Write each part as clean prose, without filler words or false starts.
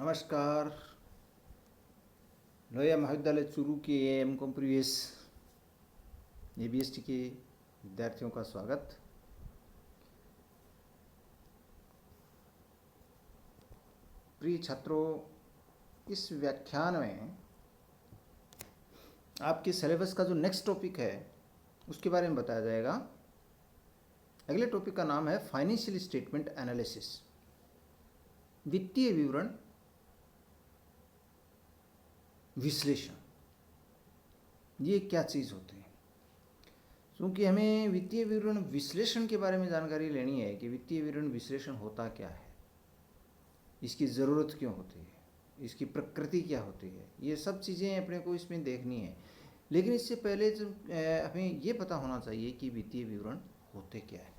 नमस्कार। लोहिया महाविद्यालय चूरू के एम कॉम प्रीवियस ABST के विद्यार्थियों का स्वागत। प्रिय छात्रों, इस व्याख्यान में आपके सिलेबस का जो नेक्स्ट टॉपिक है उसके बारे में बताया जाएगा। अगले टॉपिक का नाम है फाइनेंशियल स्टेटमेंट एनालिसिस, वित्तीय विवरण विश्लेषण। ये क्या चीज़ होती है? क्योंकि हमें वित्तीय विवरण विश्लेषण के बारे में जानकारी लेनी है कि वित्तीय विवरण विश्लेषण होता क्या है, इसकी ज़रूरत क्यों होती है, इसकी प्रकृति क्या होती है, ये सब चीज़ें अपने को इसमें देखनी है। लेकिन इससे पहले हमें ये पता होना चाहिए कि वित्तीय विवरण होते क्या है।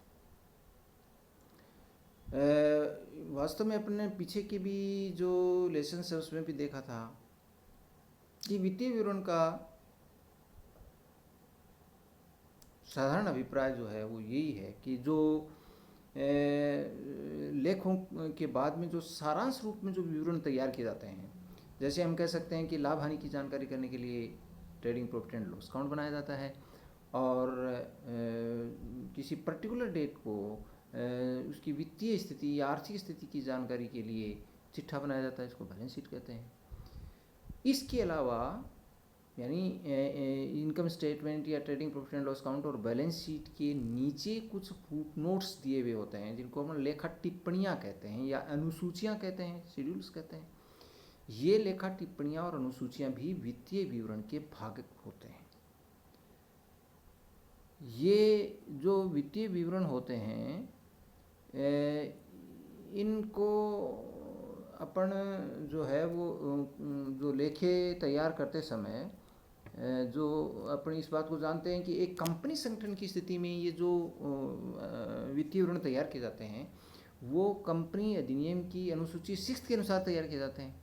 वास्तव में अपने पीछे के भी जो लेसन है उसमें भी देखा था कि वित्तीय विवरण का साधारण अभिप्राय जो है वो यही है कि जो लेखों के बाद में जो सारांश रूप में जो विवरण तैयार किए जाते हैं, जैसे हम कह सकते हैं कि लाभ हानि की जानकारी करने के लिए trading profit and loss account बनाया जाता है, और किसी पर्टिकुलर डेट को उसकी वित्तीय स्थिति या आर्थिक स्थिति की जानकारी के लिए चिट्ठा बनाया जाता है, इसको बैलेंस शीट कहते हैं। इसके अलावा यानी इनकम स्टेटमेंट या trading profit and loss account और बैलेंस शीट के नीचे कुछ फुट नोट्स दिए हुए होते हैं, जिनको हम लेखा टिप्पणियाँ कहते हैं या अनुसूचियाँ कहते हैं, शेड्यूल्स कहते हैं। ये लेखा टिप्पणियाँ और अनुसूचियाँ भी वित्तीय विवरण के भाग होते हैं। ये जो वित्तीय विवरण होते हैं इनको अपन जो है वो जो लेखे तैयार करते समय जो अपन इस बात को जानते हैं कि एक कंपनी संगठन की स्थिति में ये जो वित्तीय विवरण तैयार किए जाते हैं वो कंपनी अधिनियम की अनुसूची 6 के अनुसार तैयार किए जाते हैं,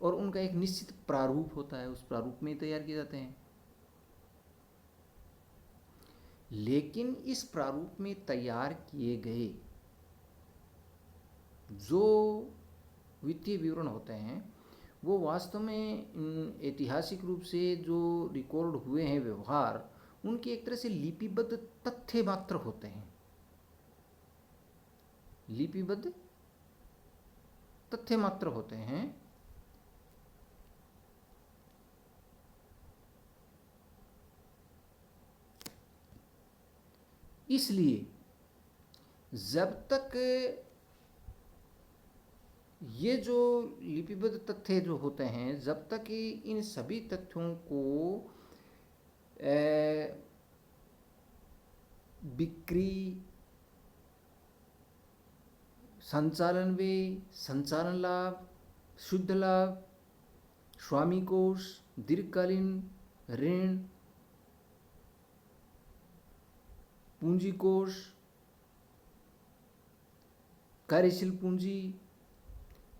और उनका एक निश्चित प्रारूप होता है, उस प्रारूप में तैयार किए जाते हैं। लेकिन इस प्रारूप में तैयार किए गए जो वित्तीय विवरण होते हैं वो वास्तव में ऐतिहासिक रूप से जो रिकॉर्ड हुए हैं व्यवहार, उनके एक तरह से लिपिबद्ध तथ्य मात्र होते हैं, लिपिबद्ध तथ्य मात्र होते हैं। इसलिए जब तक ये जो लिपिबद्ध तथ्य जो होते हैं, जब तक इन सभी तथ्यों को बिक्री, संचालन व्यय, संचालन लाभ, शुद्ध लाभ, स्वामी कोष, दीर्घकालीन ऋण, पूंजी कोष, कार्यशील पूंजी,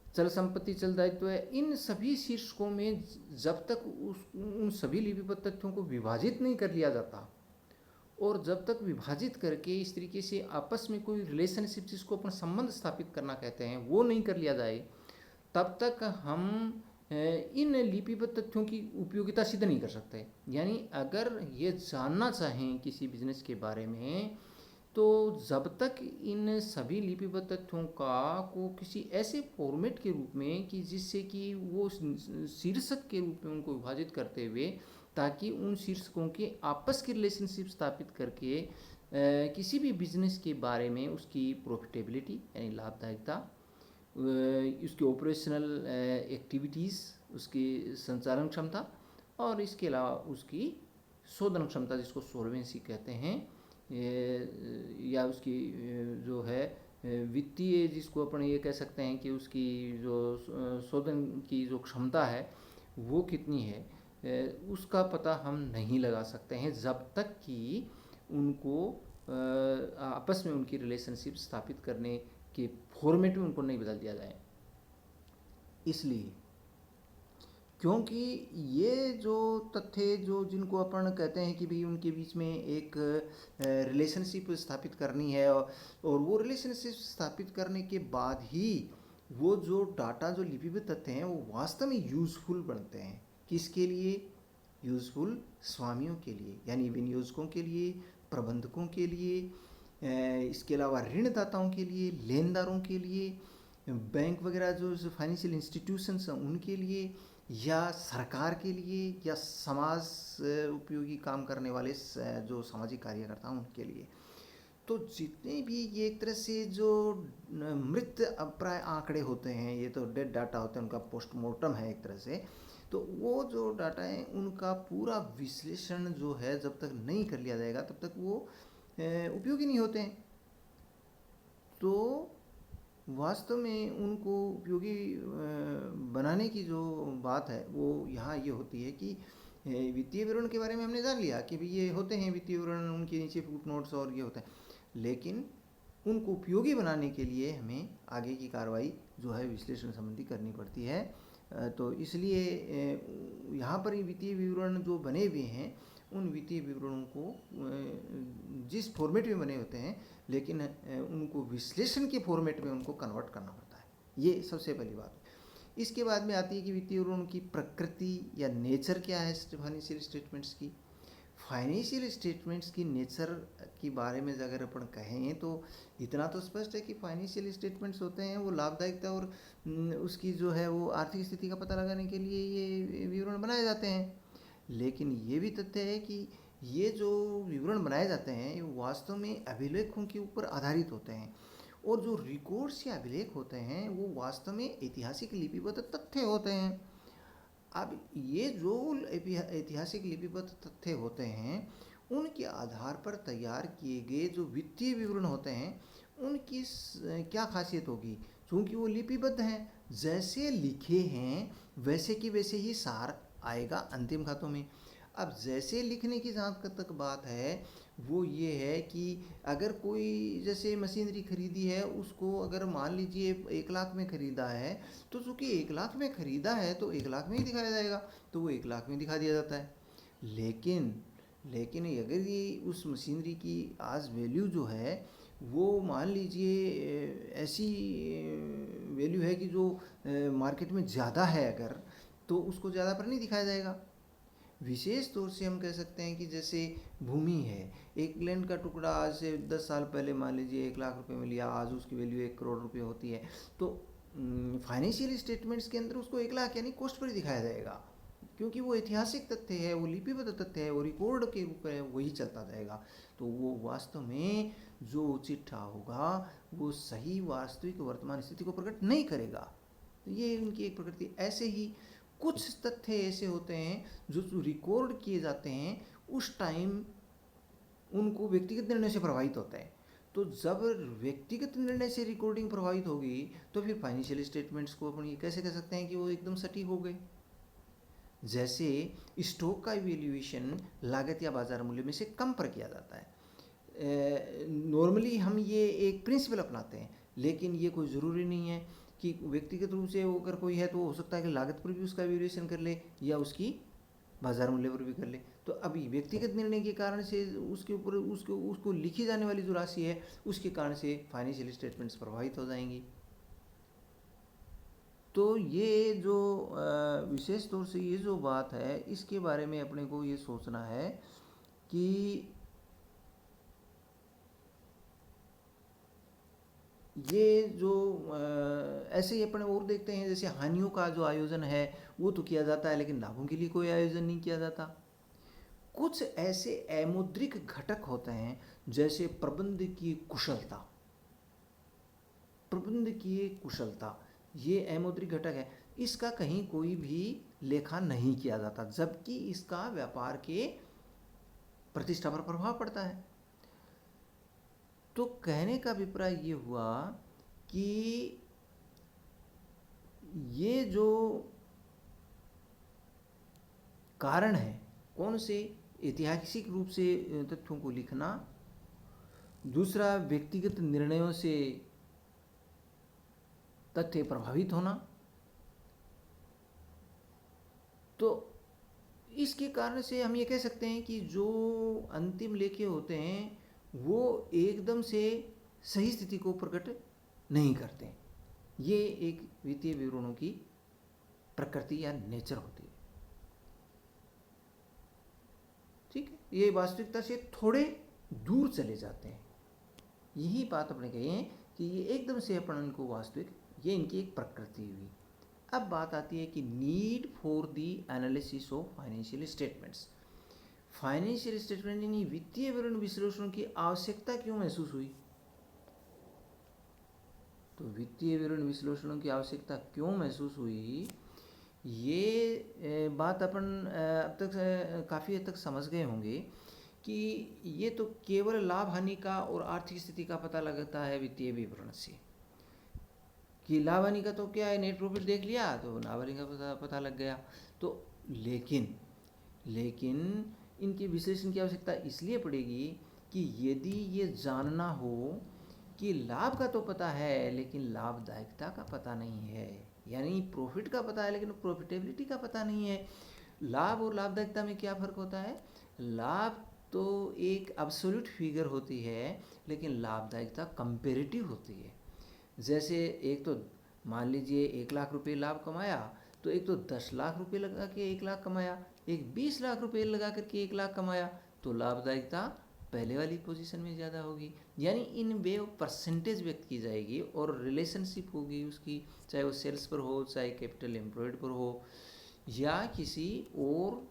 चल संपत्ति, चल दायित्व है, इन सभी शीर्षकों में जब तक उन सभी लिपिबद्ध तथ्यों को विभाजित नहीं कर लिया जाता, और जब तक विभाजित करके इस तरीके से आपस में कोई रिलेशनशिप, जिसको अपन संबंध स्थापित करना कहते हैं, वो नहीं कर लिया जाए, तब तक हम इन लिपिबद्ध तथ्यों की उपयोगिता सिद्ध नहीं कर सकते। यानी अगर ये जानना चाहें किसी बिजनेस के बारे में, तो जब तक इन सभी लिपिबद्ध तथ्यों को किसी ऐसे फॉर्मेट के रूप में कि जिससे कि वो शीर्षक के रूप में उनको विभाजित करते हुए, ताकि उन शीर्षकों के आपस की रिलेशनशिप स्थापित करके किसी भी बिजनेस के बारे में उसकी प्रॉफिटेबिलिटी यानी लाभदायकता, उसकी ऑपरेशनल एक्टिविटीज़, उसकी संचालन क्षमता, और इसके अलावा उसकी शोधन क्षमता, जिसको सोल्वेंसी कहते हैं, या उसकी जो है वित्तीय, जिसको अपन ये कह सकते हैं कि उसकी जो शोधन की जो क्षमता है वो कितनी है, उसका पता हम नहीं लगा सकते हैं जब तक कि उनको आपस में उनकी रिलेशनशिप स्थापित करने के फॉर्मेट में उनको नहीं बदल दिया जाए। इसलिए क्योंकि ये जो तथ्य जो जिनको अपन कहते हैं कि भाई उनके बीच में एक रिलेशनशिप स्थापित करनी है, और वो रिलेशनशिप स्थापित करने के बाद ही वो जो डाटा जो लिपिबद्ध तथ्य हैं वो वास्तव में यूज़फुल बनते हैं। किसके लिए यूज़फुल? स्वामियों के लिए, यानी विनियोजकों के लिए, प्रबंधकों के लिए, इसके अलावा ऋणदाताओं के लिए, लेनदारों के लिए, बैंक वगैरह जो फाइनेंशियल इंस्टीट्यूशंस हैं उनके लिए, या सरकार के लिए, या समाज उपयोगी काम करने वाले जो सामाजिक कार्यकर्ता हैं उनके लिए। तो जितने भी ये एक तरह से जो मृत अभिप्राय आंकड़े होते हैं, ये तो डेड डाटा होते हैं, उनका पोस्टमार्टम है एक तरह से, तो वो जो डाटा है उनका पूरा विश्लेषण जो है जब तक नहीं कर लिया जाएगा तब तक वो उपयोगी नहीं होते हैं। तो वास्तव में उनको उपयोगी बनाने की जो बात है वो यहाँ ये होती है कि वित्तीय विवरण के बारे में हमने जान लिया कि भाई ये होते हैं वित्तीय विवरण, उनके नीचे फुट नोट्स और ये होता है, लेकिन उनको उपयोगी बनाने के लिए हमें आगे की कार्रवाई जो है विश्लेषण संबंधी करनी पड़ती है। तो इसलिए यहाँ पर वित्तीय विवरण जो बने हुए हैं उन वित्तीय विवरणों को जिस फॉर्मेट में बने होते हैं, लेकिन उनको विश्लेषण के फॉर्मेट में उनको कन्वर्ट करना पड़ता है। ये सबसे पहली बात है। इसके बाद में आती है कि वित्तीय विवरणों की प्रकृति या नेचर क्या है फाइनेंशियल स्टेटमेंट्स की। फाइनेंशियल स्टेटमेंट्स की नेचर के बारे में अगर अपन कहें तो इतना तो स्पष्ट है कि फाइनेंशियल स्टेटमेंट्स होते हैं वो लाभदायकता और उसकी जो है वो आर्थिक स्थिति का पता लगाने के लिए ये विवरण बनाए जाते हैं। लेकिन ये भी तथ्य है कि ये जो विवरण बनाए जाते हैं ये वास्तव में अभिलेखों के ऊपर आधारित होते हैं, और जो रिकॉर्ड्स या अभिलेख होते हैं वो वास्तव में ऐतिहासिक लिपिबद्ध तथ्य होते हैं। अब ये जो ऐतिहासिक लिपिबद्ध तथ्य होते हैं उनके आधार पर तैयार किए गए जो वित्तीय विवरण होते हैं उनकी क्या खासियत होगी? क्योंकि वो लिपिबद्ध हैं, जैसे लिखे हैं वैसे की वैसे ही सार आएगा अंतिम खातों में। अब जैसे लिखने की जहाँ तक बात है वो ये है कि अगर कोई जैसे मशीनरी खरीदी है उसको अगर मान लीजिए 1 लाख में ख़रीदा है, तो चूँकि 1 लाख में ख़रीदा है तो 1 लाख में ही दिखाया जाएगा, तो वो 1 लाख में दिखा दिया जाता है। लेकिन अगर ये उस मशीनरी की आज वैल्यू जो है वो मान लीजिए ऐसी वैल्यू है कि जो मार्केट में ज़्यादा है अगर, तो उसको ज़्यादा पर नहीं दिखाया जाएगा। विशेष तौर से हम कह सकते हैं कि जैसे भूमि है, एक लैंड का टुकड़ा आज से 10 साल पहले मान लीजिए 1 लाख रुपए में लिया, आज उसकी वैल्यू 1 करोड़ रुपए होती है, तो फाइनेंशियल स्टेटमेंट्स के अंदर उसको 1 लाख यानी कॉस्ट पर दिखाया जाएगा, क्योंकि वो ऐतिहासिक तथ्य है, वो लिपिबद्ध तथ्य है, वो रिकॉर्ड के रूप में वही चलता जाएगा। तो वो वास्तव में जो चिट्ठा होगा वो सही वास्तविक वर्तमान स्थिति को प्रकट नहीं करेगा। तो ये उनकी एक प्रकृति। ऐसे ही कुछ तथ्य ऐसे होते हैं जो रिकॉर्ड किए जाते हैं उस टाइम उनको व्यक्तिगत निर्णय से प्रभावित होता है। तो जब व्यक्तिगत निर्णय से रिकॉर्डिंग प्रभावित होगी तो फिर फाइनेंशियल स्टेटमेंट्स को अपन ये कैसे कह सकते हैं कि वो एकदम सटीक हो गए। जैसे स्टॉक का इवैल्यूएशन लागत या बाजार मूल्य में से कम पर किया जाता है। नॉर्मली हम ये एक प्रिंसिपल अपनाते हैं, लेकिन ये कोई ज़रूरी नहीं है कि व्यक्तिगत रूप से अगर कोई है तो हो सकता है कि लागत पर भी उसका इवैल्यूएशन कर ले या उसकी बाजार मूल्य पर भी कर ले। तो अभी व्यक्तिगत निर्णय के कारण से उसके ऊपर उसको लिखी जाने वाली जो राशि है उसके कारण से फाइनेंशियल स्टेटमेंट्स प्रभावित हो जाएंगी। तो ये जो विशेष तौर से ये जो बात है इसके बारे में अपने को ये सोचना है कि ये जो ऐसे ही अपने और देखते हैं, जैसे हानियों का जो आयोजन है वो तो किया जाता है लेकिन लाभों के लिए कोई आयोजन नहीं किया जाता। कुछ ऐसे अमौद्रिक घटक होते हैं जैसे प्रबंधकीय कुशलता, ये अमौद्रिक घटक है, इसका कहीं कोई भी लेखा नहीं किया जाता, जबकि इसका व्यापार के प्रतिष्ठा पर प्रभाव पड़ता है। तो कहने का अभिप्राय ये हुआ कि ये जो कारण है कौन से ऐतिहासिक रूप से तथ्यों को लिखना, दूसरा व्यक्तिगत निर्णयों से तथ्य प्रभावित होना, तो इसके कारण से हम ये कह सकते हैं कि जो अंतिम लेखे होते हैं वो एकदम से सही स्थिति को प्रकट नहीं करते। ये एक वित्तीय विवरणों की प्रकृति या नेचर होती है। ठीक है, ये वास्तविकता से थोड़े दूर चले जाते हैं। यही बात अपने कही है कि ये एकदम से अपन इनको वास्तविक, ये इनकी एक प्रकृति हुई। अब बात आती है कि need for the analysis of financial statements. Financial statement यानी वित्तीय विवरण विश्लेषण की आवश्यकता क्यों महसूस हुई? तो वित्तीय विवरण विश्लेषणों की आवश्यकता क्यों महसूस हुई, ये बात अपन अब तक काफ़ी हद तक समझ गए होंगे कि ये तो केवल लाभ हानि का और आर्थिक स्थिति का पता लगता है वित्तीय विवरण से, कि लाभ हानि का तो क्या है, नेट प्रॉफिट देख लिया तो लाभ हानि का पता लग गया। तो लेकिन इनके विश्लेषण की आवश्यकता इसलिए पड़ेगी कि यदि ये जानना हो कि लाभ का तो पता है लेकिन लाभदायकता का पता नहीं है, यानी प्रॉफिट का पता है लेकिन प्रॉफिटेबिलिटी का पता नहीं है। लाभ और लाभदायकता में क्या फ़र्क होता है? लाभ तो एक एब्सोल्यूट फिगर होती है, लेकिन लाभदायकता कंपेरेटिव होती है। जैसे एक तो मान लीजिए 1 लाख रुपए लाभ कमाया, तो एक तो 10 लाख रुपए लगा के 1 लाख कमाया, एक 20 लाख रुपए लगा करके 1 लाख कमाया, तो लाभदायकता पहले वाली पोजीशन में ज़्यादा होगी। यानी इन वे परसेंटेज व्यक्त की जाएगी और रिलेशनशिप होगी उसकी, चाहे वो सेल्स पर हो, चाहे कैपिटल एम्प्लॉयड पर हो, या किसी और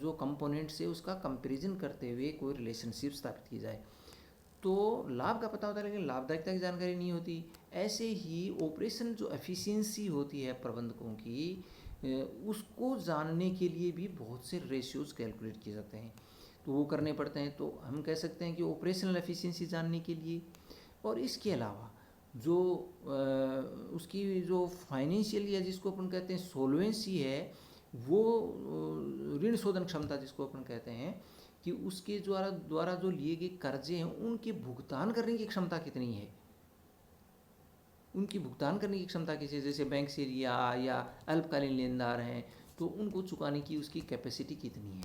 जो कंपोनेंट से उसका कंपैरिजन करते हुए कोई रिलेशनशिप स्थापित की जाए। तो लाभ का पता होता है लेकिन लाभदायकता की जानकारी नहीं होती। ऐसे ही ऑपरेशन जो एफिशिएंसी होती है प्रबंधकों की, उसको जानने के लिए भी बहुत से रेशियोज कैलकुलेट किए जाते हैं, तो वो करने पड़ते हैं। तो हम कह सकते हैं कि ऑपरेशनल एफिशिएंसी जानने के लिए, और इसके अलावा जो उसकी जो फाइनेंशियल या जिसको अपन कहते हैं सोल्वेंसी है, वो ऋण शोधन क्षमता जिसको अपन कहते हैं, कि उसके द्वारा जो लिए गए कर्जे हैं उनके भुगतान करने की क्षमता कितनी है, उनकी भुगतान करने की क्षमता कैसे, जैसे बैंक से लिया या अल्पकालीन लेनदार हैं तो उनको चुकाने की उसकी कैपेसिटी कितनी है।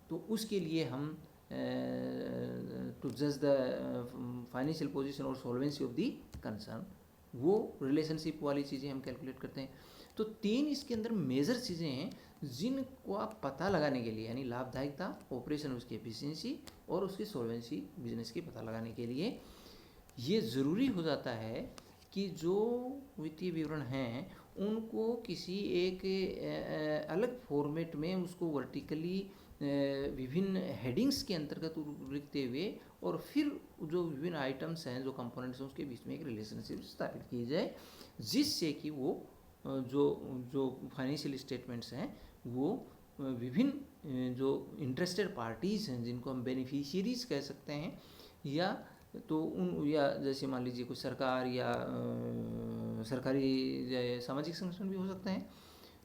तो उसके लिए हम टू जज द फाइनेंशियल पोजीशन और सॉल्वेंसी ऑफ दी कंसर्न, वो रिलेशनशिप वाली चीज़ें हम कैलकुलेट करते हैं। तो 3 इसके अंदर मेजर चीज़ें हैं जिनको आप पता लगाने के लिए, यानी लाभदायकता, ऑपरेशन उसकी एफिशिएंसी और उसकी सॉल्वेंसी बिजनेस की पता लगाने के लिए ये ज़रूरी हो जाता है कि जो वित्तीय विवरण हैं उनको किसी एक अलग फॉर्मेट में उसको वर्टिकली विभिन्न हेडिंग्स के अंतर्गत लिखते हुए और फिर जो विभिन्न आइटम्स हैं, जो कंपोनेंट्स हैं, उसके बीच में एक रिलेशनशिप स्थापित की जाए, जिससे कि वो जो फाइनेंशियल स्टेटमेंट्स हैं वो विभिन्न जो इंटरेस्टेड पार्टीज़ हैं, जिनको हम बेनिफिशियरीज कह सकते हैं, या तो उन, या जैसे मान लीजिए कोई सरकार या सरकारी सामाजिक संगठन भी हो सकते हैं,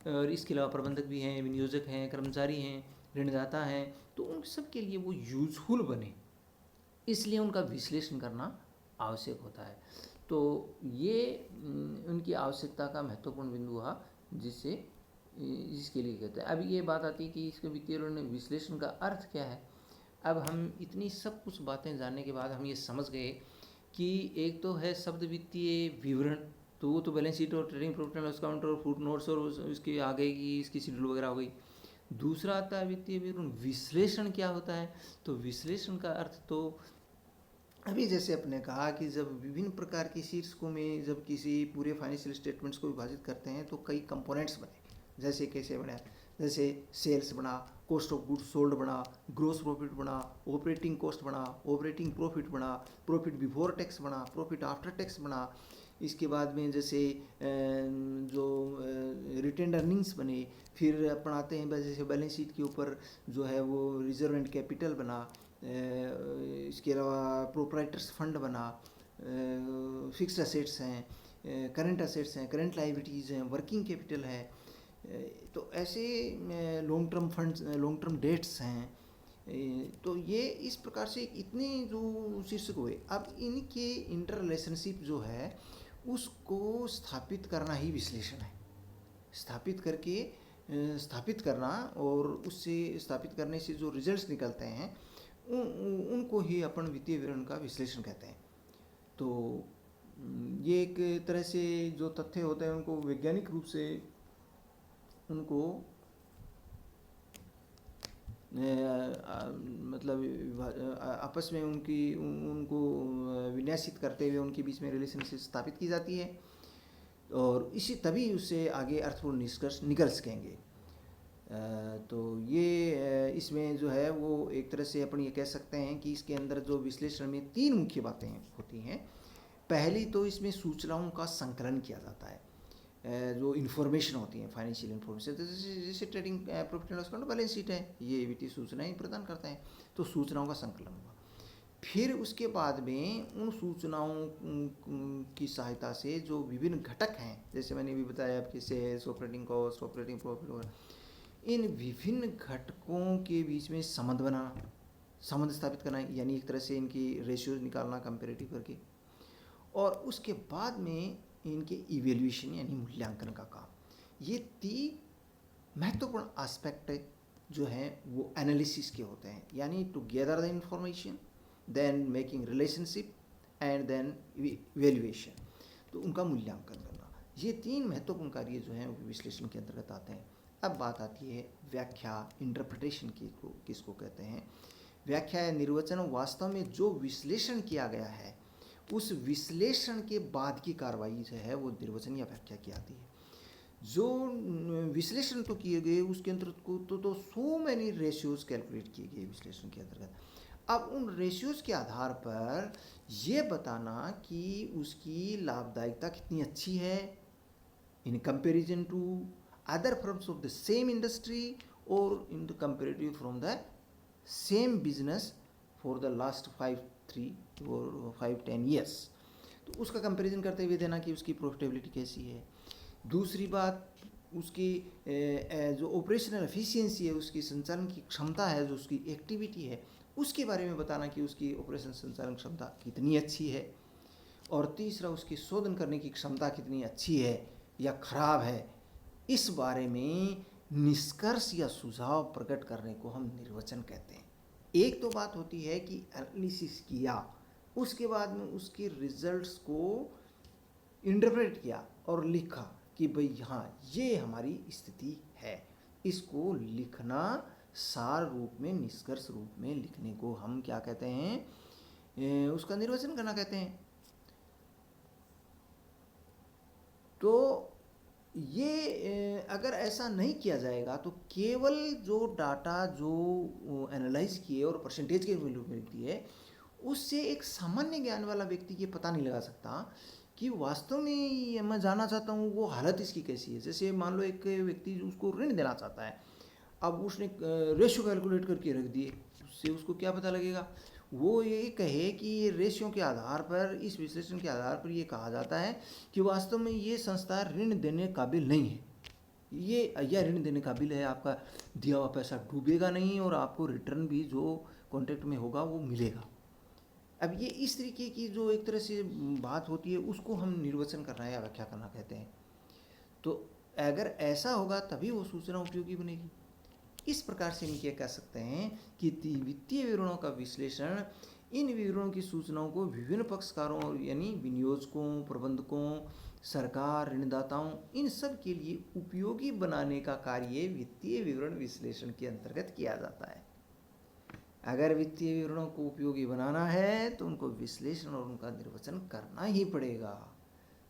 और इसके अलावा प्रबंधक भी हैं, विनियोजक हैं, कर्मचारी हैं, ऋणदाता हैं, तो उन सब के लिए वो यूजफुल बने, इसलिए उनका विश्लेषण करना आवश्यक होता है। तो ये उनकी आवश्यकता का महत्वपूर्ण बिंदु हुआ जिसके लिए कहते हैं। अब ये बात आती है कि इसके वित्तीय विश्लेषण का अर्थ क्या है। अब हम इतनी सब कुछ बातें जानने के बाद हम ये समझ गए कि एक तो है शब्द वित्तीय विवरण, तो वो तो बैलेंस शीट और trading profit and loss account और फुट नोट्स और उसके आगे की इसकी शेड्यूल वगैरह हो गई। दूसरा आता है वित्तीय विवरण विश्लेषण क्या होता है। तो विश्लेषण का अर्थ तो अभी जैसे अपने कहा कि जब विभिन्न प्रकार के शीर्षकों में जब किसी पूरे फाइनेंशियल स्टेटमेंट्स को विभाजित करते हैं तो कई कंपोनेंट्स बने, जैसे कैसे बना, जैसे सेल्स बना, कॉस्ट ऑफ गुड्स सोल्ड बना, ग्रोस प्रॉफिट बना, ऑपरेटिंग कॉस्ट बना, ऑपरेटिंग प्रॉफिट बना, प्रॉफिट बिफोर टैक्स बना, प्रॉफिट आफ्टर टैक्स बना। इसके बाद में जैसे जो रिटेन्ड अर्निंग्स बने, फिर अपन आते हैं जैसे बैलेंस शीट के ऊपर जो है वो रिजर्व एंड कैपिटल बना, इसके अलावा प्रोप्राइटर्स फंड बना, फिक्स्ड असेट्स हैं, करंट असेट्स हैं, करंट लाइबिलिटीज़ हैं, वर्किंग कैपिटल है, तो ऐसे long term funds, long term debts हैं। तो ये इस प्रकार से इतने जो शीर्षक हुए। अब इनके इंटर रिलेशनशिप जो है उसको स्थापित करना ही विश्लेषण है। स्थापित करना और उससे स्थापित करने से जो रिजल्ट्स निकलते हैं उनको ही अपन वित्तीय विवरण का विश्लेषण कहते हैं। तो ये एक तरह से जो तथ्य होते हैं उनको वैज्ञानिक रूप से उनको मतलब आपस में उनको विन्यासित करते हुए उनके बीच में रिलेशनशिप स्थापित की जाती है, और इसी तभी उससे आगे अर्थपूर्ण निष्कर्ष निकल सकेंगे। तो ये इसमें जो है वो एक तरह से अपन ये कह सकते हैं कि इसके अंदर जो विश्लेषण में 3 मुख्य बातें होती हैं। पहली तो इसमें सूचनाओं का संकलन किया जाता है, जो इन्फॉर्मेशन होती है, फाइनेंशियल इन्फॉर्मेशन, जैसे trading profit and loss account, balance sheet है, ये वित्तीय सूचनाएं प्रदान करते हैं। तो सूचनाओं का संकलन हुआ। फिर उसके बाद में उन सूचनाओं की सहायता से जो विभिन्न घटक हैं, जैसे मैंने भी बताया आपके sales, operating cost, operating profit, इन विभिन्न घटकों के बीच में संबंध बनाना, संबंध स्थापित करना, यानी एक तरह से इनकी रेशियोज निकालना कंपेरेटिव करके, और उसके बाद में इनके इवेल्यूएशन यानी मूल्यांकन का काम। ये 3 महत्वपूर्ण एस्पेक्ट जो हैं वो एनालिसिस के होते हैं, यानी together the information, then making relationship and then evaluation, तो उनका मूल्यांकन करना। ये 3 महत्वपूर्ण कार्य जो हैं वो विश्लेषण के अंतर्गत आते हैं। अब बात आती है व्याख्या, इंटरप्रिटेशन की, किसको कहते हैं। व्याख्या या निर्वचन वास्तव में जो विश्लेषण किया गया है उस विश्लेषण के बाद की कार्रवाई जो है वो निर्वचन या व्याख्या की आती है। जो विश्लेषण तो किए गए उसके अंतर्गत तो सो मैनी रेशियोज कैलकुलेट किए गए विश्लेषण के अंतर्गत। अब उन रेशियोज के आधार पर ये बताना कि उसकी लाभदायकता कितनी अच्छी है in comparison to other firms of the same industry और in the comparative from the same business for the last 5-10 years, तो उसका कंपैरिजन करते हुए देना कि उसकी प्रॉफिटेबिलिटी कैसी है। दूसरी बात, उसकी जो ऑपरेशनल एफिशिएंसी है, उसकी संचालन की क्षमता है, जो उसकी एक्टिविटी है, उसके बारे में बताना कि उसकी ऑपरेशन संचालन क्षमता कितनी अच्छी है। और तीसरा, उसकी शोधन करने की क्षमता कितनी अच्छी है या खराब है, इस बारे में निष्कर्ष या सुझाव प्रकट करने को हम निर्वचन कहते हैं। एक तो बात होती है कि एनालिसिस किया, उसके बाद में उसके रिजल्ट्स को इंटरप्रेट किया और लिखा कि भाई हाँ ये हमारी स्थिति है। इसको लिखना, सार रूप में, निष्कर्ष रूप में लिखने को हम क्या कहते हैं, उसका निर्वचन करना कहते हैं। तो ये अगर ऐसा नहीं किया जाएगा तो केवल जो डाटा जो एनालाइज किए और परसेंटेज के वैल्यू मिलती है, उससे एक सामान्य ज्ञान वाला व्यक्ति ये पता नहीं लगा सकता कि वास्तव में मैं जानना चाहता हूँ वो हालत इसकी कैसी है। जैसे मान लो एक व्यक्ति उसको ऋण देना चाहता है, अब उसने रेशियो कैलकुलेट करके रख दिए, उससे उसको क्या पता लगेगा। वो ये कहे कि ये रेशियो के आधार पर, इस विश्लेषण के आधार पर ये कहा जाता है कि वास्तव में ये संस्था ऋण देने काबिल नहीं है, ये या ऋण देने काबिल है, आपका दिया हुआ पैसा डूबेगा नहीं और आपको रिटर्न भी जो कॉन्ट्रैक्ट में होगा वो मिलेगा। अब ये इस तरीके की जो एक तरह से बात होती है उसको हम निर्वचन करना या व्याख्या करना कहते हैं। तो अगर ऐसा होगा तभी वो सूचना उपयोगी बनेगी। इस प्रकार से हम क्या कह सकते हैं कि वित्तीय विवरणों का विश्लेषण इन विवरणों की सूचनाओं को विभिन्न पक्षकारों यानी विनियोजकों, प्रबंधकों, सरकार, ऋणदाताओं, इन सब के लिए उपयोगी बनाने का कार्य वित्तीय विवरण विश्लेषण के अंतर्गत किया जाता है। अगर वित्तीय विवरणों को उपयोगी बनाना है तो उनको विश्लेषण और उनका निर्वचन करना ही पड़ेगा।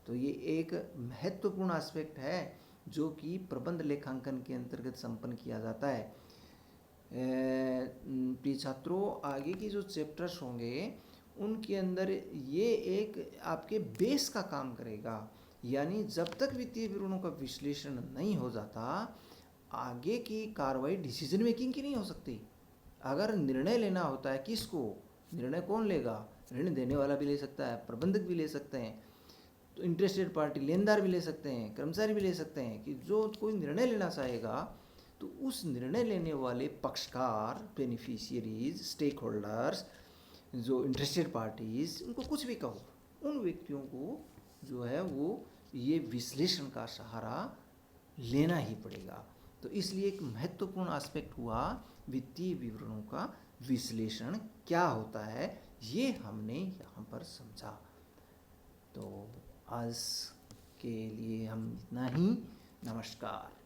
तो ये एक महत्वपूर्ण एस्पेक्ट है जो कि प्रबंध लेखांकन के अंतर्गत संपन्न किया जाता है। प्रिय छात्रों, आगे की जो चैप्टर्स होंगे उनके अंदर ये एक आपके बेस का काम करेगा, यानी जब तक वित्तीय विवरणों का विश्लेषण नहीं हो जाता आगे की कार्रवाई डिसीजन मेकिंग की नहीं हो सकती। अगर निर्णय लेना होता है, किसको निर्णय कौन लेगा, ऋण देने वाला भी ले सकता है, प्रबंधक भी ले सकते हैं, तो इंटरेस्टेड पार्टी लेनदार भी ले सकते हैं, कर्मचारी भी ले सकते हैं, कि जो कोई निर्णय लेना चाहेगा तो उस निर्णय लेने वाले पक्षकार, बेनिफिशियरीज, स्टेक होल्डर्स, जो इंटरेस्टेड पार्टीज, उनको कुछ भी कहो, उन व्यक्तियों को जो है वो ये विश्लेषण का सहारा लेना ही पड़ेगा। तो इसलिए एक महत्वपूर्ण एस्पेक्ट हुआ वित्तीय विवरणों का विश्लेषण क्या होता है, ये हमने यहाँ पर समझा। तो आज के लिए हम इतना ही। नमस्कार।